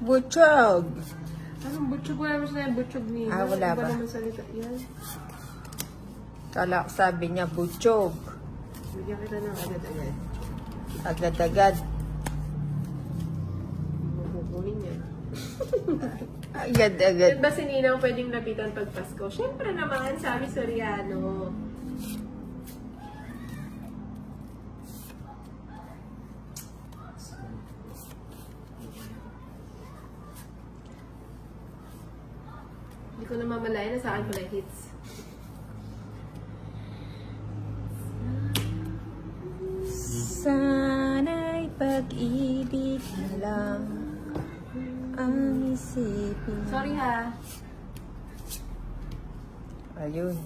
Butchog. Anong butchog? Wala naman siya butchog ni. Wala ba? Iba naman salita yan. Kala ko sabi niya, butchog. Bigyan kita ng agad-agad. Agad-agad. Makukunin yan. Agad-agad. Ba si Ninang pwedeng lapitan pag Pasko? Siyempre naman, sabi Soriano. Hindi ko namamalayan na sa akin pala hits. Sana'y pag-ibig na lang ang isipin. Sorry ha. Ayun.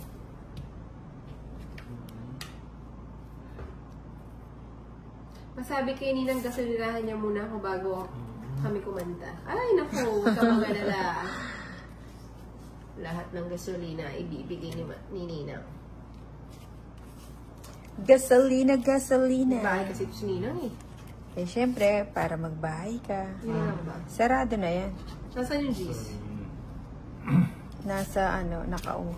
Masabi kay Ninang gasolinahan niya muna ako bago kami kumanta. Ay, naku, huwag ka mag-alala. Lahat ng gasolina ibibigay ni Ninang. Gasolina, gasolina. Bahay kasi ito si Ninang eh. Eh, syempre, para magbahay ka. Yun lang ba? Sarado na yan. Nasaan yung G's? Nasa, naka-o.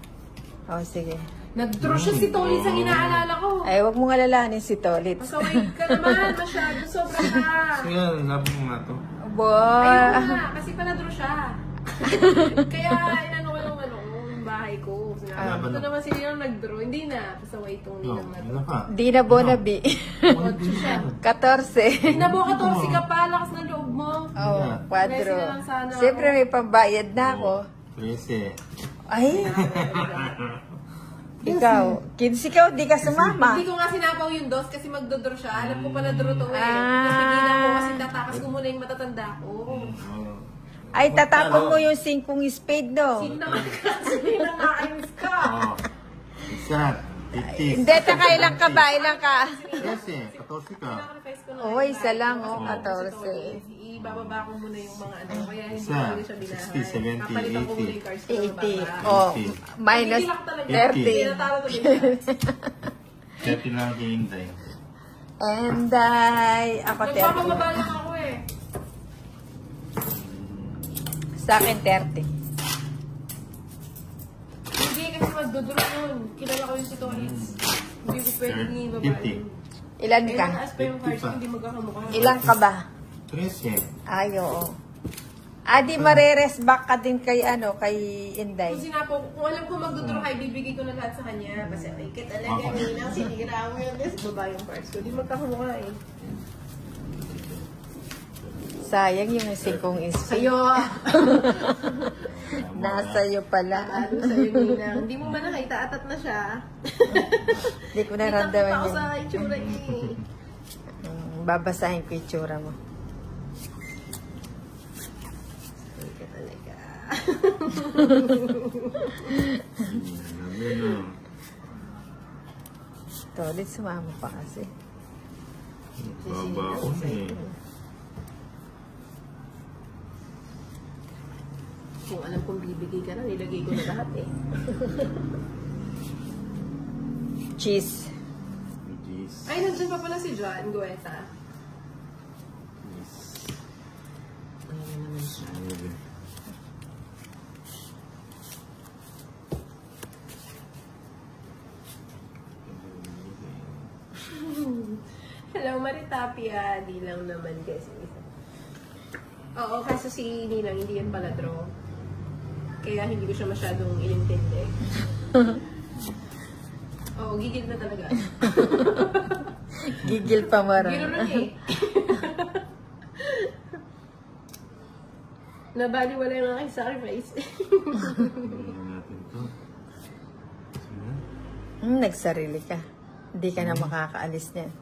Oh, sige. Nag-draw siya si Tolit sa inaalala ko. Ay, wag mong alalahanin si Tolit. Masaway ka naman, masyado. Sobra ka. Sige, labong mo nga to. Ayun nga, kasi pala-draw siya. Kaya inano ko yung bahay ko. Ito naman si Ninang nag-draw. Hindi na. Pasaway itong Ninang na to. Di na Bonabi. 8 siya. 14. Nabo 14 ka pa, lakas ng loob mo. Oh, 4. Messi na lang sana Siyempre may pambayad na ako. 13. Ay, ikaw. 15 ka, di ka sumama. Hindi ko nga sinapaw yung dos kasi magdodraw siya. Alam ko pala draw to eh. Napigilan ko kasi tatakas ko muna yung matatanda ko. Ay, tatapon mo yung 5 spade, no? Sino naman kasi nakakainis ka? Oh. Isa. 50. Hindi, kailan ka ba? Ilan ka? 13. 14 ka. Sacrifice ko na. Oo, isa lang, 14. Ibababa ko muna yung mga ano. Kaya hindi Isa. ko siya binahay. 60, 70, Papalitan ko muna yung cards ko. 80. Oh, minus 30. Tinatalo tuloy siya. 30 lang hihintay. And ako 30. Nagpapababa lang ako eh. Sa akin 30. Hindi kasi magdodraw yun. Kilala ko yung si Torres. Hindi ko pwedeng ibaba yun. Ilan ka? Kailan as pa yung cards ko, hindi magkakamukha. Ilan ka ba? 13. Ay, oo. Di mareres back ka din kay, kay Inday. Kung sinapo, kung alam ko magdodraw kay, bibigay ko na lahat sa kanya. Basta, ay, talaga, Ninang, sinira mo yun. Tapos baba yung cards ko. Hindi magkakamukha eh. Sayang yung 5 spade. Sa'yo! Nasa iyo pala. Ano sa'yo, Ninang? Hindi mo man nakita, atat na siya. Hindi ko naramdaman Kita ko yun. sa itsura niya eh. Babasahin ko yung itsura mo. Ay, ka talaga. Tolit, sumama pa kasi. Baba ko eh. Kung alam kong bibigay ka na, nilagay ko na lahat eh. Cheese. Ay, nandiyan pa pala si John Gueta. Ayun naman siya. Hello, Maritapia. Di lang naman kasi. Oo, kaso si Ninang, hindi yan pala draw. Kaya hindi ko siya masyadong inintindi. Oo, gigil na talaga. Gigil pa marang. Giro na eh. Nabaliwala yung aking sacrifice. Nagsarili ka. Hindi ka na makakaalis niyan.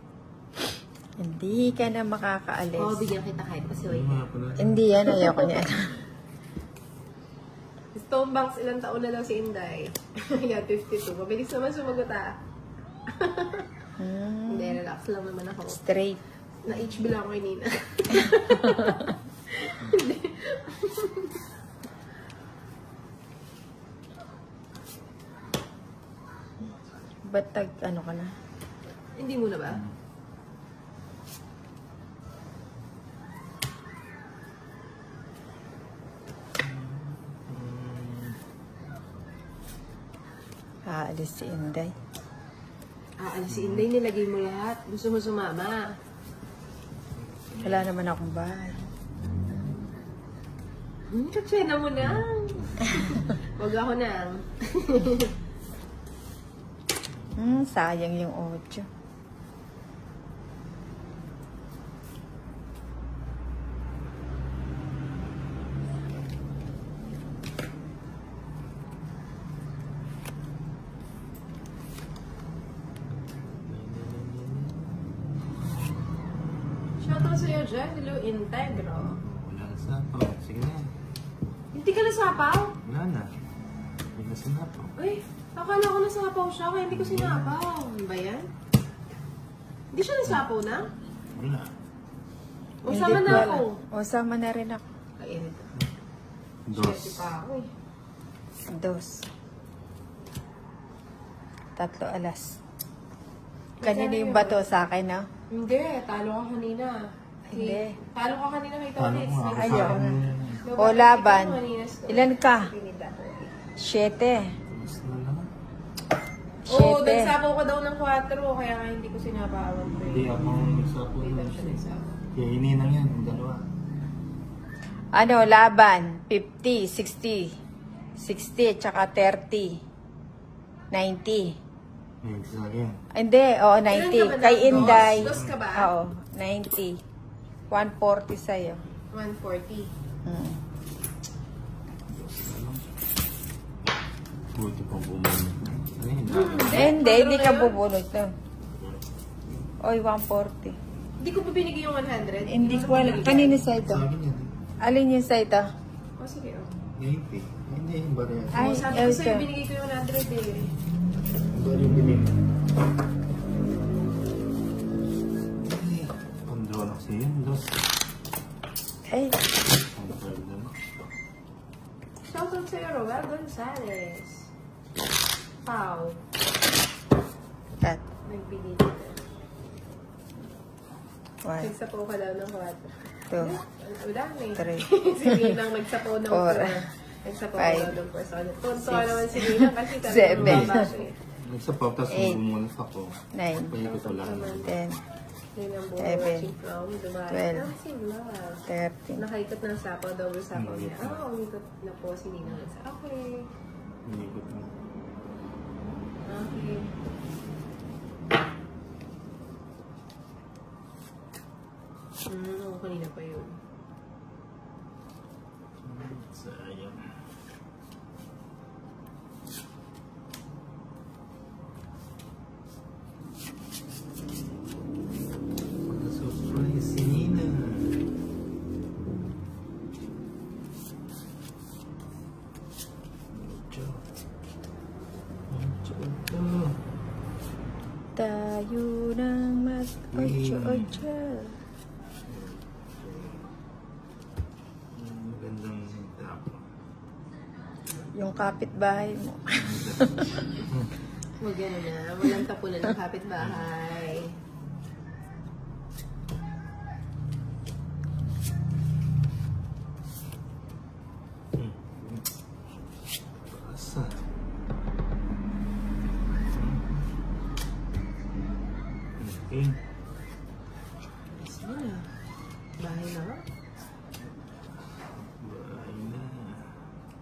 Hindi ka na makakaalis. Oo, bigyan kita kahit pasiway. Hindi yan, ayoko niyan. Stonebanks, ilang taon na lang si Inday. Yeah, 52. Mabilis naman sumagot ah. Hindi, relax lang naman ako. Straight. Na-HB lang ako kay Nina. Ba't ano ka na? Hindi mo na ba? aalis si Inday. Aalis si Inday, nilagay mo lahat. Gusto mo sumama. Wala naman akong bahay. Katsena mo na. Wag ako na. Sayang yung 8. Shoutout sa'yo dyan. Hello, Integro. Wala na sapaw. Sige na. Hindi ka nasapaw? Wala na. Hindi na sinapaw. Ay, akala ko nasapaw siya, kaya hindi ko sinapaw. Ano ba yan? Hindi siya nasapaw na? Wala. O, sama na ako. O, sama na rin ako. Kainit. Dos. Siyete pa ako eh. 2. 3 alas. Kanina yung bato sa akin, no? Hindi, talo ka kanina. Hindi. Talo ka kanina kay Paano Tonix. mo ako Ayaw. sa akin? O, laban. Ilan ka? Pinita ko. 7. Mas na lang. Oo, 7. nagsapaw ka daw ng 4, kaya nga hindi ko sinapawan ko Hindi eh. ako nagsapaw Hindi na. lang siya nagsapaw. Kaya hininang yan, yung dalawa. Ano, laban? 50, 60. 60, tsaka 30. 90. Hindi sa akin. Hindi, oo, Ilan ka 90. ba na? Kay Inday. Dos ka ba? Oo, 90. 140 sa'yo. 140. Hmm. Buti pang bumalik. Ano yun? Hindi ka bubunot to. Oy, 140. Hindi ko pa binigay yung 100. Hindi mo ko alam. binigay. Kanino sa ito? Sa akin yan. Alin yung sa ito? Oh, sige. Oh. 80. Hindi, yung bari yan. Ay, Sabi ko sa'yo, ito. binigay ko yung 100 eh. Bari yung binig. Pandraw na kasi yun. Dos. Ay, Ang pardon. Shoutout sa'yo, Roel Gonzalez. Pau. tat. Nagbigay ka na. 1, Nagsapaw ka daw ng 4. 2, Wala na eh. 3. Si Ninang nagsapaw ng 4. Nagsapaw ka Five. daw ng 4. Tuntua naman si Ninang kasi talagang Seven. mababa eh. Nagsapap, tapos Eight. bumunas ako. 9, Kaya ko sa lahat. 10, Ninang buhay 11, watching from Dubai. 12, Ah, si Love. 13. Nakaikot ng sapaw, double sapaw niya. Umikot na po si Ninang. Okay. Hindi ko na. Okay. Oo, kanina pa yun. Sayang. Surprise si Nina. Tayo nang mag-8-8. Magandang tapo. Yung kapitbahay mo. Huwag gano'n na. Walang tapunan ng kapitbahay. Asa? Okay. Saan na? Bahay na? Bahay na.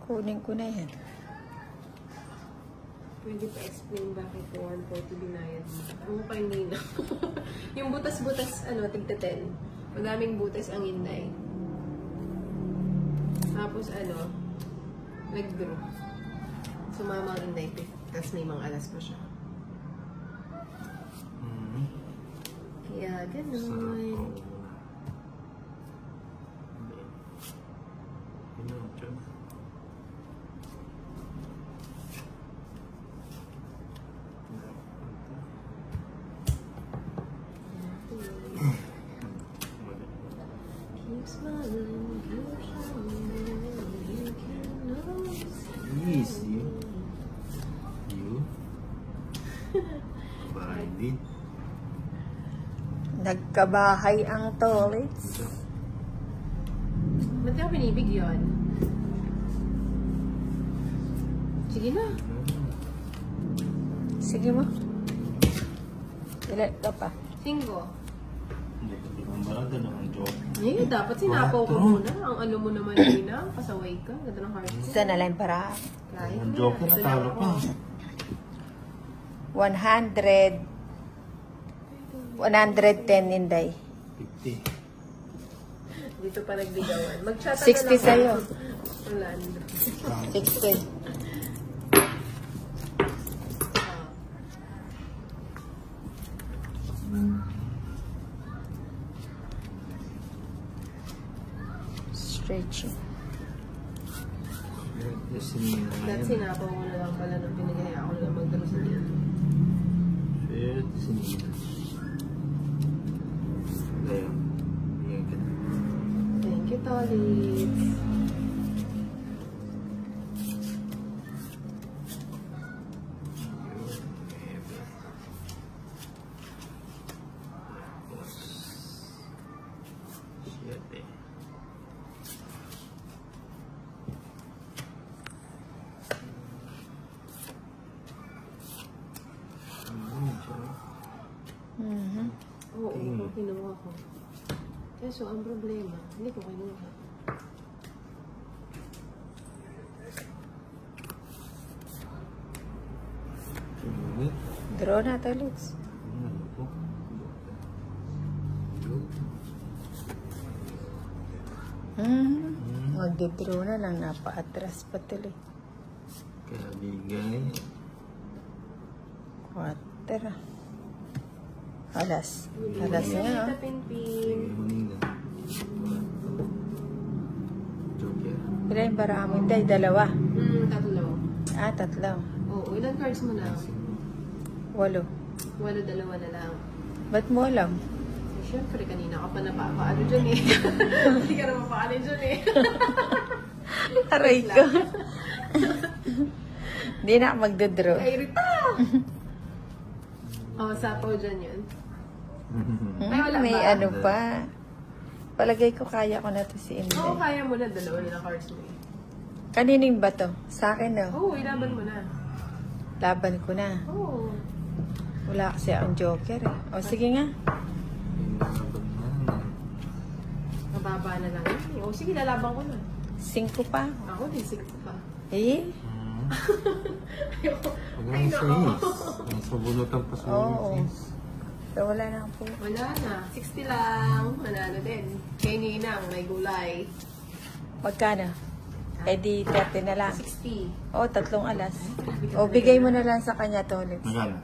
Kunin ko na yan. Pwede pa explain bakit 140 binayad mo. Ano pa hindi na? Yung butas-butas, tigta 10. Madaming butas ang Inday. Tapos nag-draw. Sumama ang Inday. Tapos may mga alas pa siya. Kaya Sarap gano'n. ko. Pinocchio. Keep smiling, keep shining, you can know. Easy. You? Bahay din. Nagkabahay ang tolits. Ito. Ba't ka binibigyan? Sige na. Sige mo. Ilan ka pa? 5. Hindi ko barada na ang joke. Eh, dapat sinapaw ko muna. Ang ano mo naman yun na. Pasaway ka. Ganda ng heart ko. Isa na lang para Kahit Ang na. joke na talo pa. 100. 110 Inday. 50. Dito pa nagdigawan. Mag-chat 60 sa'yo. Wala. 60. Stretching. Dahil sinapaw mo na lang pala nung pinagaya ako lang magdalo sa niya. Shit, sinina. Ayun. Bigyan ka na. Thank you, Tolits. Shit eh. Mhm. Oo, kinuha ko. Kaso, ang problema, hindi ko kinuha. Tumingit. Draw na to, Lutz. Ano po? Joke. Magde-draw na lang. Napa-atras pa tuloy. Kaya bigay. 4. Alas. Alas Tita nga. Pinpin. Bigay mo nina. Joke yan. Ilan yung bara mo? Inday, 2. Tatlo. Ah, 3. Oo, ilang cards mo na? 8. Walo, 2 na lang. Ba't mo alam? Eh, syempre, kanina ka pa napapaano dyan eh. Hindi ka na mapaano dyan eh. Aray ko. Hindi na ako magde-draw. Ay, Rita! Sapaw dyan yun. Ay, wala May ba? ano pa. Palagay ko kaya ko na to si Inday. Oo, kaya mo na. 2 na lang cards mo eh. Kanining ba to? Sa akin no? Oo, ilaban mo na. Laban ko na. Oo. Wala kasi ang joker eh. O sige nga. Mababa na lang yun. O sige, lalaban ko na. 5 pa. Ako din, 6 pa. Eh? Ayoko. Huwag Ay, ang no. sais. Nasa bunutan pa sa Oo. sais. So wala na po. Wala na. 60 lang. Manalo din. Kay Ninang, may gulay. Magkano? Eh di 30 na lang. 60. O, 3 alas. O, bigay mo na lang sa kanya to ulit. Magana.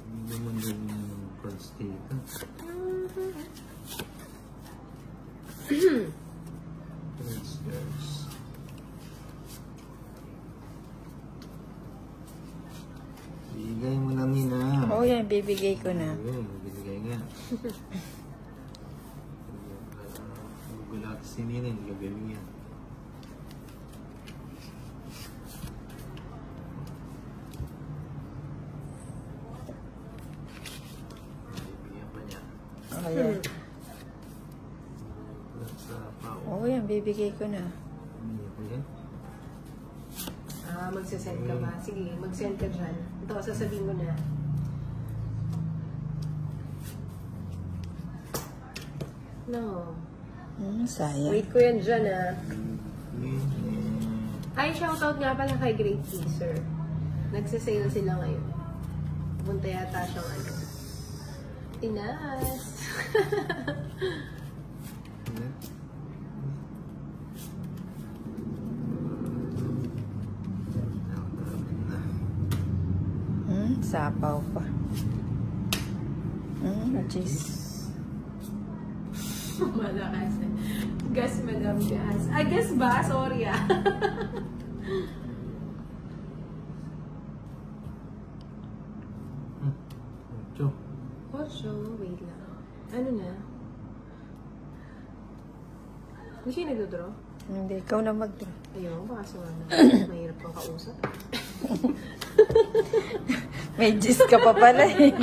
Hindi naman din yung cards dito. Cards. Bigay mo na, Mina. Oo, yan. Bibigay ko na. Ayun, binigay nga. Gulat si Nina, hindi ka bibigyan. Bibigyan pa niya. O, yan. Gulat sa pao. Oo, yan. Bibigay ko na. Bibigyan pa yan. Magsasend ka ba? Sige, mag-send ka dyan. Ito, sasabihin ko na. No. Sayang. Wait ko yan dyan ah. Bibigyan. Ay, shoutout nga pala kay Great Teaser. Nagsasale sila ngayon. Punta yata siyang ano. Tinas. Sapaw pa. Jeez. Malakas eh. Gas, madam, gas. Ah, gas ba? Sorry ah. Ocho. Ocho, wait lang. Ano na? Hindi siya nagdodraw? Hindi, ikaw na mag-draw. Ayun, baka sumama. Mahirap kang kausap. May gist ka pa pala eh.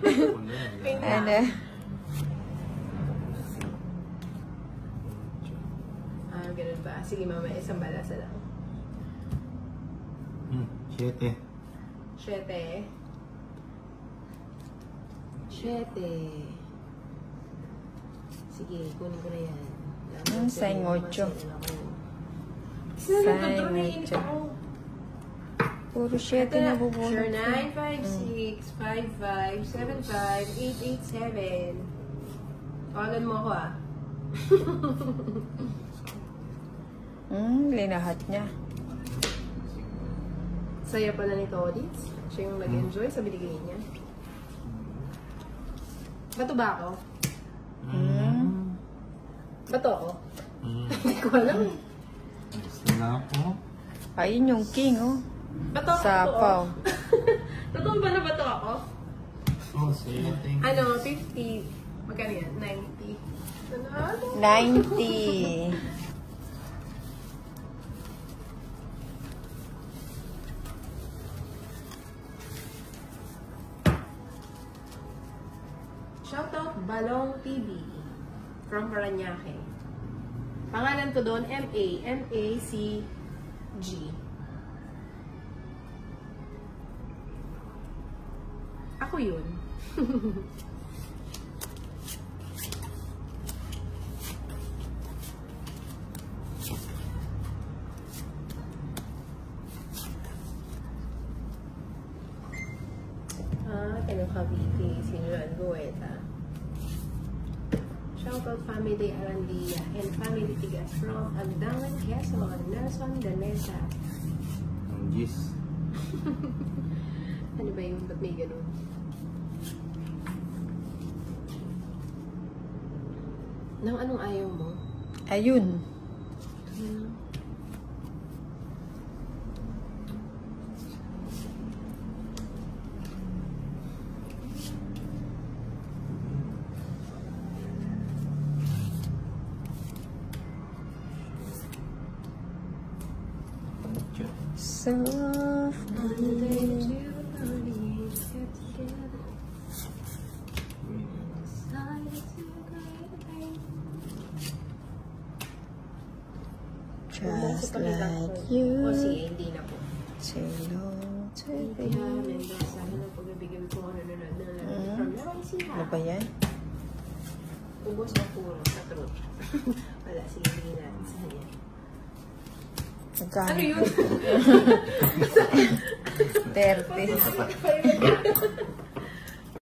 Wala yan. Ano? Ganun ba? Sige, mama, isang balasa lang. 7. 7. 7. Sige, kunin ko na yan. Sign 8. Sign Sign 8. Puro 7 na Sure, bubunot. 9, 5, 6, 5, 5, 7, 5, 8, 8, 7. Tawagan mo ako ah. Linahat niya. Saya pala ni Todits. Siya yung nag-enjoy sa binigay niya. Bato ba ako? Bato ako? Hindi ko alam. Gusto na ako. Ayun yung king, oh. Bato ako? Sapaw. Totoo ba na bato ako? Oh, 7. Ano, 50. Magkano yan? 90. Ano? 90. Shoutout Balong TV from Paranaque. Pangalan ko doon, M-A-C-G. Ako yun. Tanong Cavite, Sinulan Goeta. Shoutout family Arandia and family Tigas from Agdangan, Quezon, Nelson de Mesa. Ang gis. Ano ba yun? Ba't may ganun? Nang anong ayaw mo? Ayun. Softly. Just like you. O sige, hindi na po. Say no to Kaya, me. Mendoza, ano na pagbibigyan ko kung ano nanonood na lang. From Lawaisi Ano ba yan? Ubos na puro sa throat. Wala, sige, hindi natin sa kanya. Magkano? Ano yun? 30.